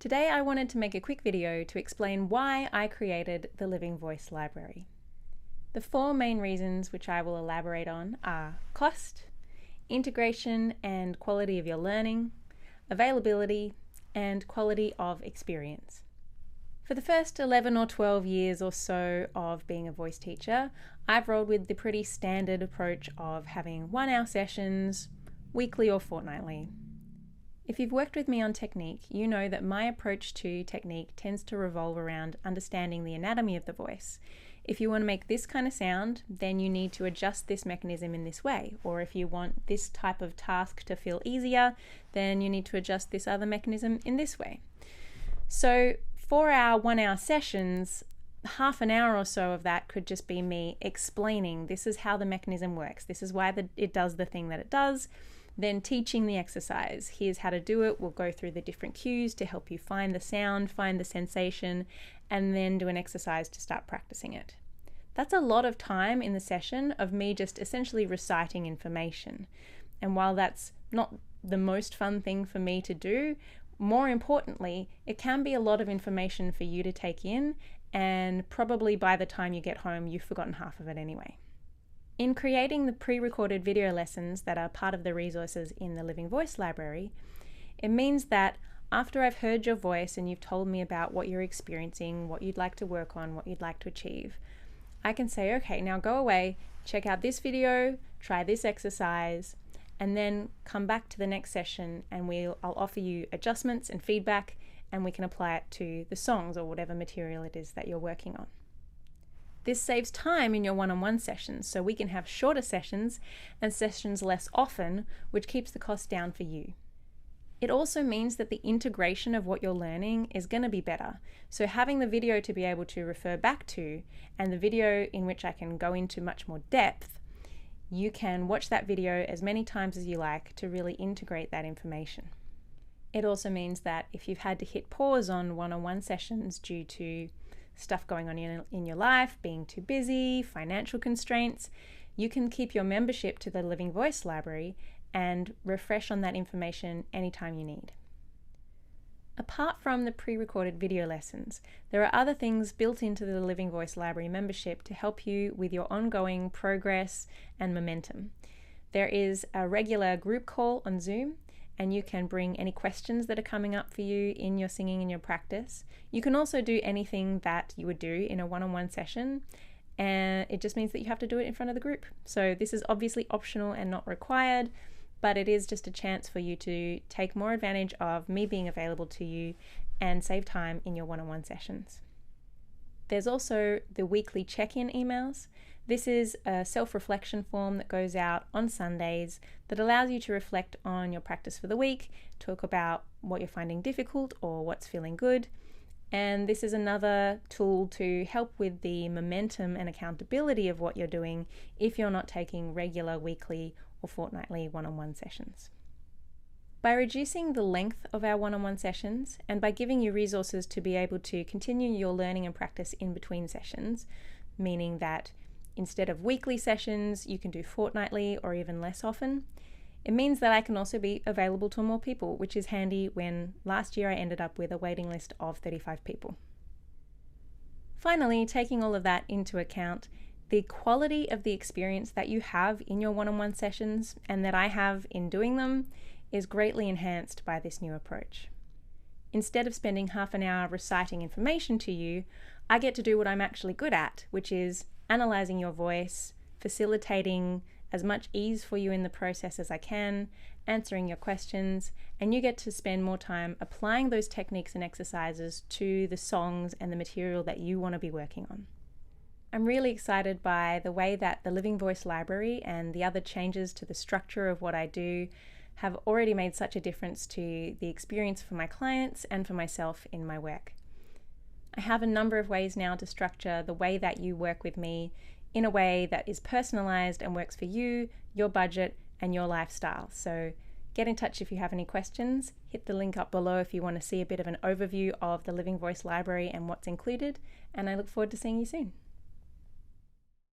Today I wanted to make a quick video to explain why I created the Living Voice Library. The four main reasons which I will elaborate on are cost, integration and quality of your learning, availability, and quality of experience. For the first 11 or 12 years or so of being a voice teacher, I've rolled with the pretty standard approach of having 1 hour sessions, weekly or fortnightly. If you've worked with me on technique, you know that my approach to technique tends to revolve around understanding the anatomy of the voice. If you want to make this kind of sound, then you need to adjust this mechanism in this way. Or if you want this type of task to feel easier, then you need to adjust this other mechanism in this way. So for our 1 hour sessions, half an hour or so of that could just be me explaining this is how the mechanism works. This is why it does the thing that it does. Then teaching the exercise. Here's how to do it. We'll go through the different cues to help you find the sound, find the sensation, and then do an exercise to start practicing it. That's a lot of time in the session of me just essentially reciting information. And while that's not the most fun thing for me to do, more importantly, it can be a lot of information for you to take in, and probably by the time you get home, you've forgotten half of it anyway. In creating the pre-recorded video lessons that are part of the resources in the Living Voice Library, it means that after I've heard your voice and you've told me about what you're experiencing, what you'd like to work on, what you'd like to achieve, I can say, okay, now go away, check out this video, try this exercise, and then come back to the next session and I'll offer you adjustments and feedback, and we can apply it to the songs or whatever material it is that you're working on. This saves time in your one-on-one sessions, so we can have shorter sessions and sessions less often, which keeps the cost down for you. It also means that the integration of what you're learning is going to be better. So having the video to be able to refer back to, and the video in which I can go into much more depth, you can watch that video as many times as you like to really integrate that information. It also means that if you've had to hit pause on one-on-one sessions due to stuff going on in your life, being too busy, financial constraints, you can keep your membership to the Living Voice Library and refresh on that information anytime you need. Apart from the pre-recorded video lessons, there are other things built into the Living Voice Library membership to help you with your ongoing progress and momentum. There is a regular group call on Zoom, and you can bring any questions that are coming up for you in your singing and your practice. You can also do anything that you would do in a one-on-one session, and it just means that you have to do it in front of the group. So this is obviously optional and not required, but it is just a chance for you to take more advantage of me being available to you and save time in your one-on-one sessions. There's also the weekly check-in emails. This is a self-reflection form that goes out on Sundays that allows you to reflect on your practice for the week, talk about what you're finding difficult or what's feeling good. And this is another tool to help with the momentum and accountability of what you're doing if you're not taking regular weekly or fortnightly one-on-one sessions. By reducing the length of our one-on-one sessions and by giving you resources to be able to continue your learning and practice in between sessions, meaning that instead of weekly sessions, you can do fortnightly or even less often, it means that I can also be available to more people, which is handy when last year I ended up with a waiting list of 35 people. Finally, taking all of that into account, the quality of the experience that you have in your one-on-one sessions and that I have in doing them is greatly enhanced by this new approach. Instead of spending half an hour reciting information to you, I get to do what I'm actually good at, which is analyzing your voice, facilitating as much ease for you in the process as I can, answering your questions, and you get to spend more time applying those techniques and exercises to the songs and the material that you want to be working on. I'm really excited by the way that the Living Voice Library and the other changes to the structure of what I do have already made such a difference to the experience for my clients and for myself in my work. I have a number of ways now to structure the way that you work with me in a way that is personalized and works for you, your budget, and your lifestyle. So get in touch if you have any questions. Hit the link up below if you want to see a bit of an overview of the Living Voice Library and what's included, and I look forward to seeing you soon.